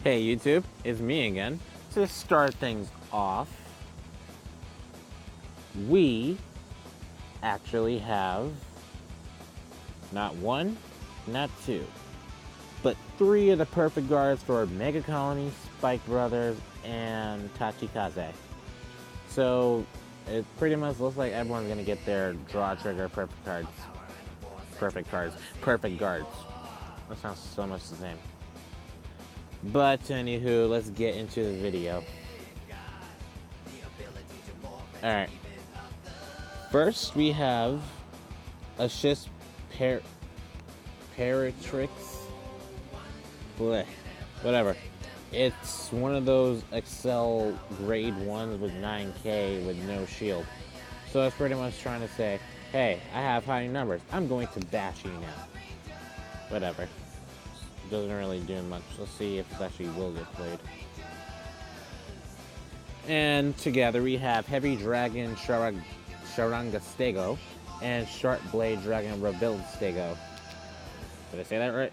Hey YouTube, it's me again. To start things off, we actually have not one, not two, but three of the perfect guards for Mega Colony, Spike Brothers, and Tachikaze. So it pretty much looks like everyone's gonna get their draw trigger perfect cards. Perfect guards. That sounds so much the same. But anywho, let's get into the video. Alright. First we have a Shis Paratrix. Blech. Whatever. It's one of those Excel grade 1s with 9k with no shield. So it's pretty much trying to say, hey, I have high numbers. I'm going to bash you now. Whatever. Doesn't really do much. Let's see if it actually will get played. And together we have Heavy Dragon Sharanga Stego and Sharp Blade Dragon Revealed Stego. Did I say that right?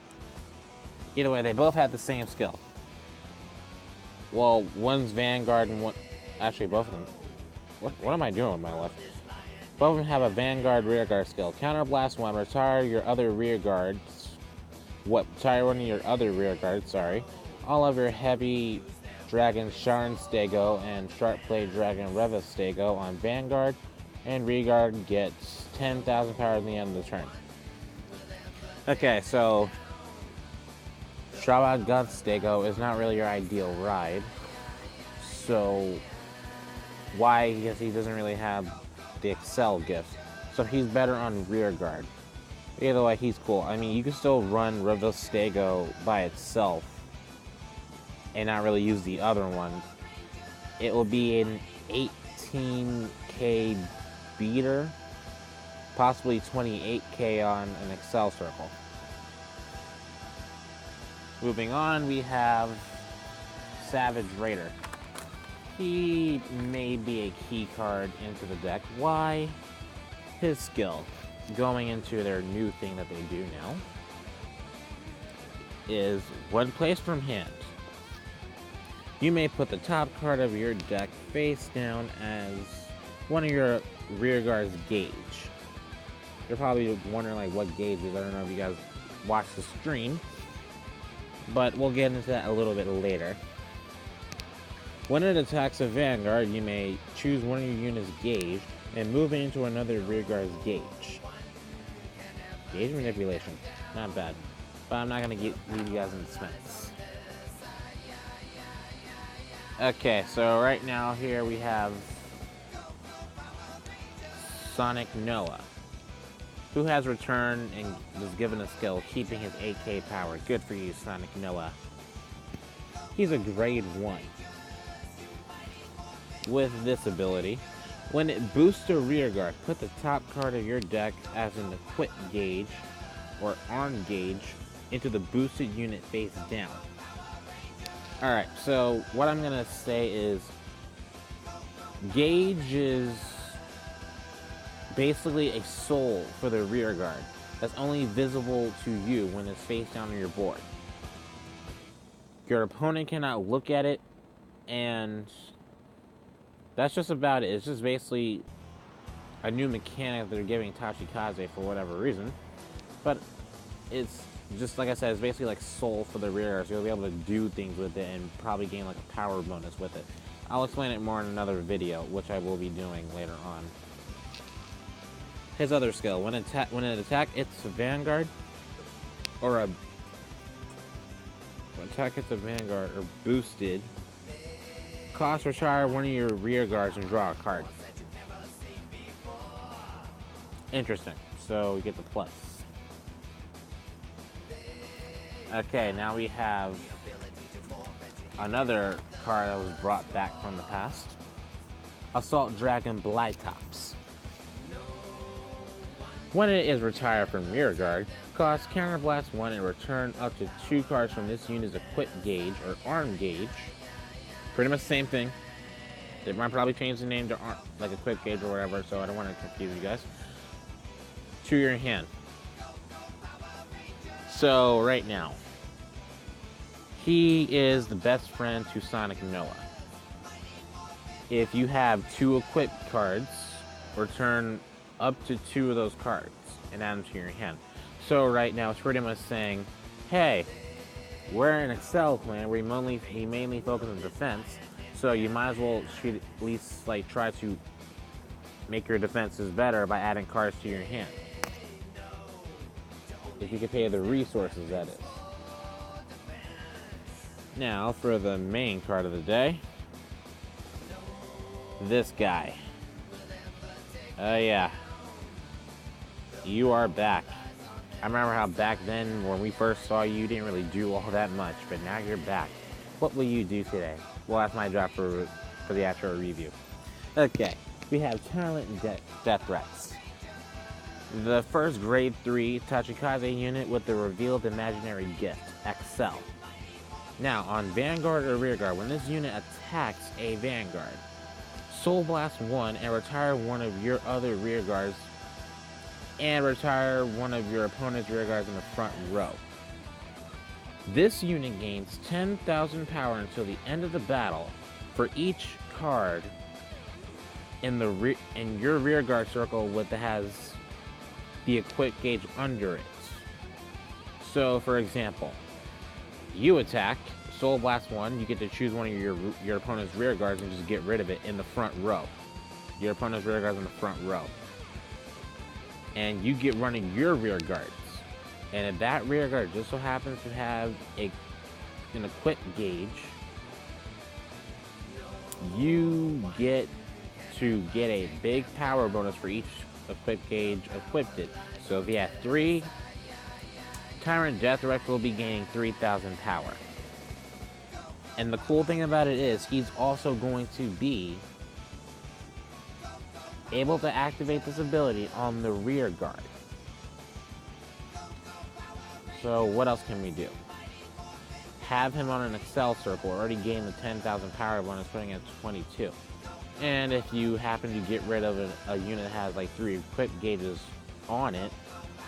Either way, they both have the same skill. Well, one's Vanguard and one... Actually, both of them... What am I doing with my life? Both of them have a Vanguard rearguard skill. Counterblast 1, retire your other rearguards. Tire one of your other rearguards, sorry. All of your Heavy Dragon Sharn Stego and Sharp Blade Dragon Revealed Stego on Vanguard, and rearguard gets 10,000 power at the end of the turn. Okay, so Sharad God Stego is not really your ideal ride. So why? Because he doesn't really have the Excel gift. So he's better on rearguard. Either way, he's cool. I mean, you can still run Revealed Stego by itself and not really use the other one. It will be an 18k beater, possibly 28k on an Excel circle. Moving on, we have Savage Raider. He may be a key card into the deck. Why? His skill, going into their new thing that they do now, is when placed from hand, you may put the top card of your deck face down as one of your rearguard's gauge. You're probably wondering like what gauge is. I don't know if you guys watch the stream, but we'll get into that a little bit later. When it attacks a Vanguard, you may choose one of your units' gauge and move it into another rearguard's gauge. Gauge manipulation, not bad, but I'm not gonna leave you guys in suspense. Okay, so right now here we have Sonic Noah, who has returned and was given a skill, keeping his 8k power. Good for you, Sonic Noah. He's a grade 1. With this ability, when it boosts a rearguard, put the top card of your deck as an equip gauge or arm gauge into the boosted unit face down. Alright, so what I'm going to say is gauge is basically a soul for the rearguard that's only visible to you when it's face down on your board. Your opponent cannot look at it, and that's just about it. It's just basically a new mechanic that they're giving Tachikaze for whatever reason. But it's just, like I said, it's basically like soul for the rear, so you'll be able to do things with it and probably gain like a power bonus with it. I'll explain it more in another video, which I will be doing later on. His other skill, when it attacks its Vanguard, or boosted, cost retire one of your rear guards and draw a card. Interesting. So we get the plus. Okay, now we have another card that was brought back from the past. Assault Dragon Blytops. When it is retired from rearguard, cost Counterblast 1 and return up to 2 cards from this unit's equip gauge or arm gauge. Pretty much the same thing. They might probably change the name to like equip gauge or whatever, so I don't want to confuse you guys. To your hand. So right now, He is the best friend to Sonic Noah. If you have 2 equipped cards, return up to 2 of those cards and add them to your hand. So right now it's pretty much saying, hey, we're an Excel clan where we mainly focus on defense, so you might as well at least like try to make your defenses better by adding cards to your hand. If you can pay the resources, that is. Now for the main card of the day. This guy. Oh yeah. You are back. I remember how back then, when we first saw you, didn't really do all that much, but now you're back. What will you do today? Well, that's my job for the actual review. Okay, we have Tyrant Death Rex. The first grade 3 Tachikaze unit with the revealed imaginary gift, XL. Now, on Vanguard or Rearguard, when this unit attacks a Vanguard, Soul Blast 1 and retire one of your other Rearguards and retire one of your opponent's Rearguards in the front row. This unit gains 10,000 power until the end of the battle for each card in your Rearguard circle that has the equip gauge under it. So, for example, you attack Soul Blast 1, you get to choose one of your opponent's Rearguards and just get rid of it in the front row. Your opponent's Rearguards in the front row. And you get running your Rearguards. And if that Rearguard just so happens to have an equip gauge, you get to get a big power bonus for each equip gauge equipped it. So if you have 3, Tyrant Death Rex will be gaining 3,000 power. And the cool thing about it is, he's also going to be able to activate this ability on the Rearguard. So what else can we do? Have him on an Excel circle, already gain the 10,000 power bonus, putting it at 22. And if you happen to get rid of a unit that has like 3 equip gauges on it,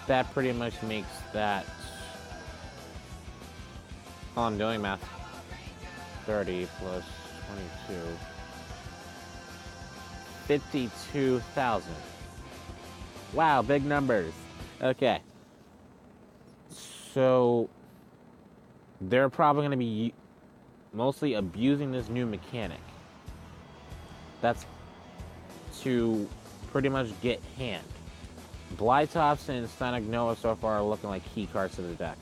that pretty much makes that, oh, I'm doing math, 30 plus 22, 52,000. Wow, big numbers. Okay. So, they're probably going to be mostly abusing this new mechanic. That's to pretty much get hand. Blytops and Sonic Noah so far are looking like key cards to the deck.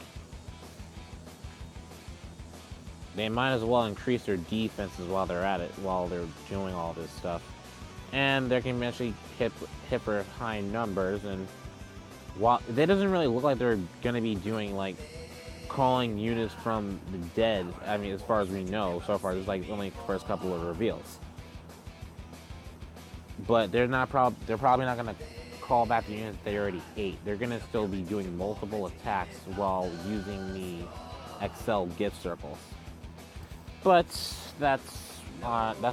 They might as well increase their defenses while they're at it, while they're doing all this stuff. And they can eventually hit for high numbers, and while it doesn't really look like they're going to be doing like calling units from the dead, I mean, as far as we know so far, there's like only the first couple of reveals. But they're probably not going to call back the units they already ate. They're going to still be doing multiple attacks while using the XL gift circles. But that's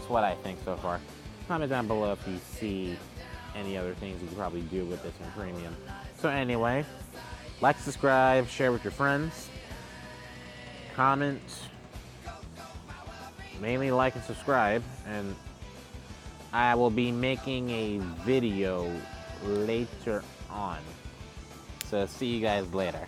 what I think so far. Comment down below if you see any other things you could probably do with this in premium. So anyway, like, subscribe, share with your friends, comment, mainly like and subscribe, and I will be making a video later on. So see you guys later.